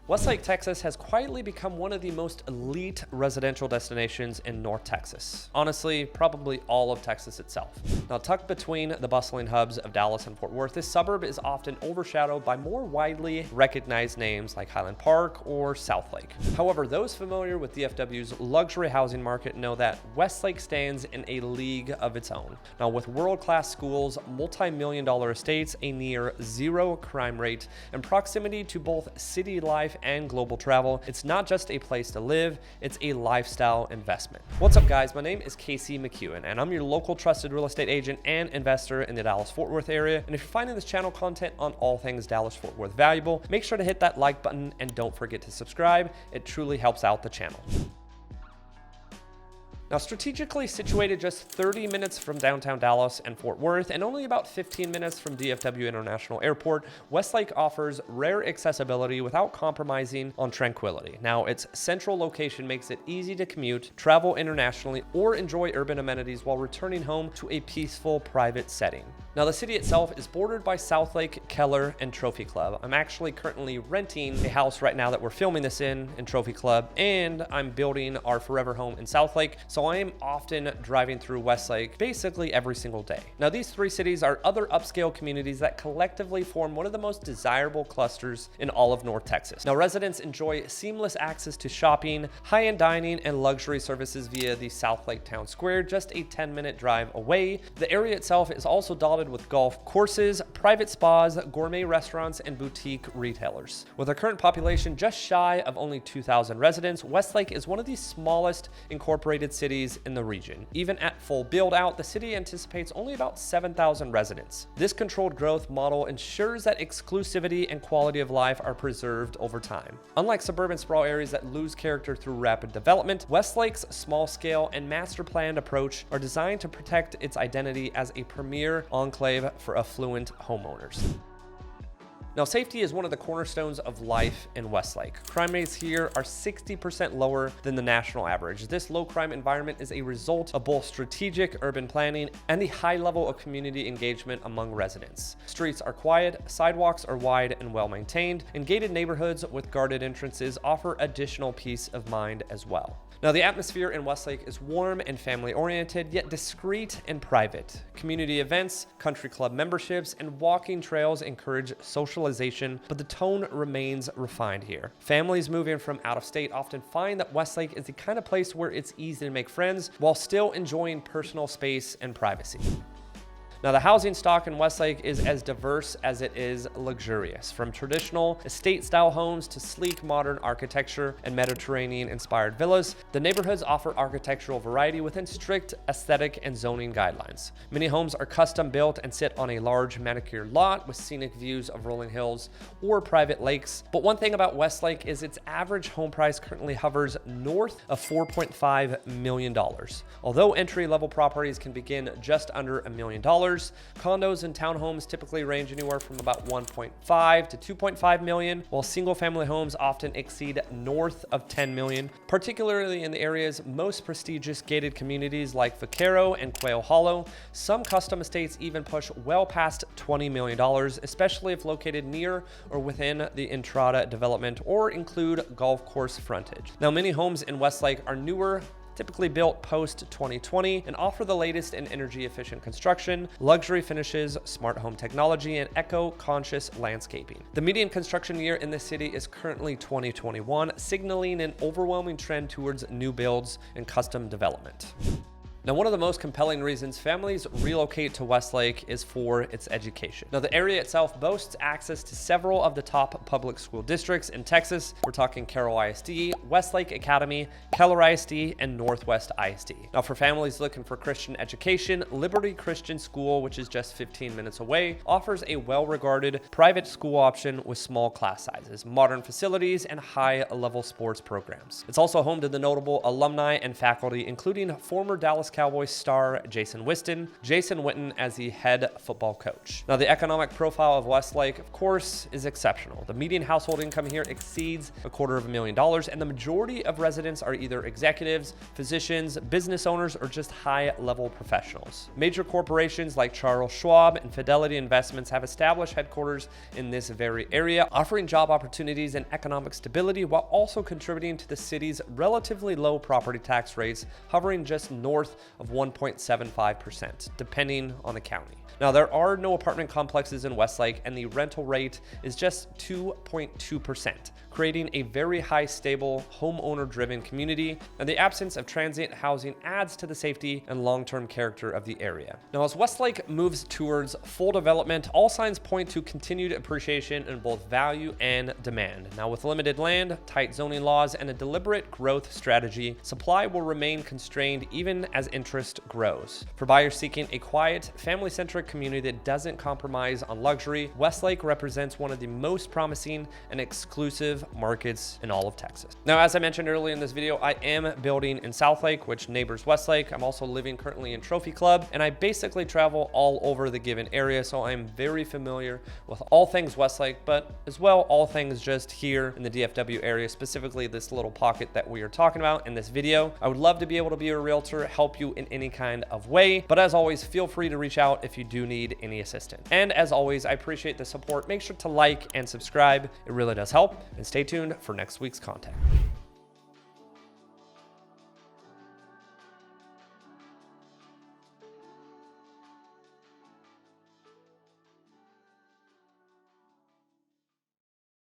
Westlake, Texas has quietly become one of the most elite residential destinations in North Texas. Honestly, probably all of Texas itself. Now, tucked between the bustling hubs of Dallas and Fort Worth, this suburb is often overshadowed by more widely recognized names like Highland Park or Southlake. However, those familiar with DFW's luxury housing market know that Westlake stands in a league of its own. Now, with world-class schools, multi-million-dollar estates, a near zero crime rate, and proximity to both city life and global travel, it's not just a place to live, it's a lifestyle investment. What's up, guys? My name is Casey McEwen, and I'm your local trusted real estate agent and investor in the Dallas-Fort Worth area. And if you're finding this channel content on all things Dallas-Fort Worth valuable, make sure to hit that like button and don't forget to subscribe. It truly helps out the channel. Now, strategically situated just 30 minutes from downtown Dallas and Fort Worth and only about 15 minutes from DFW International Airport, Westlake offers rare accessibility without compromising on tranquility. Now, its central location makes it easy to commute, travel internationally, or enjoy urban amenities while returning home to a peaceful, private setting. Now, the city itself is bordered by Southlake, Keller, and Trophy Club. I'm actually currently renting a house right now that we're filming this in Trophy Club, and I'm building our forever home in Southlake, so I am often driving through Westlake basically every single day. Now, these three cities are other upscale communities that collectively form one of the most desirable clusters in all of North Texas. Now, residents enjoy seamless access to shopping, high-end dining, and luxury services via the Southlake Town Square, just a 10-minute drive away. The area itself is also dotted with golf courses, private spas, gourmet restaurants, and boutique retailers. With a current population just shy of only 2,000 residents, Westlake is one of the smallest incorporated cities in the region. Even at full build out, the city anticipates only about 7,000 residents. This controlled growth model ensures that exclusivity and quality of life are preserved over time. Unlike suburban sprawl areas that lose character through rapid development, Westlake's small scale and master planned approach are designed to protect its identity as a premier enclave for affluent homeowners. Now, safety is one of the cornerstones of life in Westlake. Crime rates here are 60% lower than the national average. This low crime environment is a result of both strategic urban planning and the high level of community engagement among residents. Streets are quiet, sidewalks are wide and well maintained, and gated neighborhoods with guarded entrances offer additional peace of mind as well. Now, the atmosphere in Westlake is warm and family-oriented, yet discreet and private. Community events, country club memberships, and walking trails encourage socialization, but the tone remains refined here. Families moving from out of state often find that Westlake is the kind of place where it's easy to make friends while still enjoying personal space and privacy. Now, the housing stock in Westlake is as diverse as it is luxurious, from traditional estate-style homes to sleek modern architecture and Mediterranean-inspired villas. The neighborhoods offer architectural variety within strict aesthetic and zoning guidelines. Many homes are custom-built and sit on a large manicured lot with scenic views of rolling hills or private lakes. But one thing about Westlake is its average home price currently hovers north of $4.5 million. Although entry-level properties can begin just under $1 million, condos and townhomes typically range anywhere from about 1.5 to 2.5 million, while single-family homes often exceed north of 10 million, particularly in the area's most prestigious gated communities like Vaquero and Quail Hollow. Some custom estates even push well past $20 million, especially if located near or within the Entrada development or include golf course frontage. Now, many homes in Westlake are newer, typically built post-2020, and offer the latest in energy-efficient construction, luxury finishes, smart home technology, and eco-conscious landscaping. The median construction year in the city is currently 2021, signaling an overwhelming trend towards new builds and custom development. Now, one of the most compelling reasons families relocate to Westlake is for its education. Now, the area itself boasts access to several of the top public school districts in Texas. We're talking Carroll ISD, Westlake Academy, Keller ISD, and Northwest ISD. Now, for families looking for Christian education, Liberty Christian School, which is just 15 minutes away, offers a well-regarded private school option with small class sizes, modern facilities, and high-level sports programs. It's also home to the notable alumni and faculty, including former Dallas Cowboys star Jason Witten as the head football coach. Now, the economic profile of Westlake, of course, is exceptional. The median household income here exceeds $250,000, and the majority of residents are either executives, physicians, business owners, or just high-level professionals. Major corporations like Charles Schwab and Fidelity Investments have established headquarters in this very area, offering job opportunities and economic stability while also contributing to the city's relatively low property tax rates, hovering just north of 1.75%, depending on the county. Now, there are no apartment complexes in Westlake, and the rental rate is just 2.2%, creating a very high, stable, homeowner-driven community, and the absence of transient housing adds to the safety and long-term character of the area. Now, as Westlake moves towards full development, all signs point to continued appreciation in both value and demand. Now, with limited land, tight zoning laws, and a deliberate growth strategy, supply will remain constrained even as interest grows. For buyers seeking a quiet, family-centric community that doesn't compromise on luxury, Westlake represents one of the most promising and exclusive markets in all of Texas. Now, as I mentioned earlier in this video, I am building in Southlake, which neighbors Westlake. I'm also living currently in Trophy Club, and I basically travel all over the given area, so I'm very familiar with all things Westlake, but as well all things just here in the DFW area, specifically this little pocket that we are talking about in this video. I would love to be able to be a realtor, help you in any kind of way, but as always, feel free to reach out if you do need any assistance. And as always, I appreciate the support. Make sure to like and subscribe. It really does help, and stay tuned for next week's content.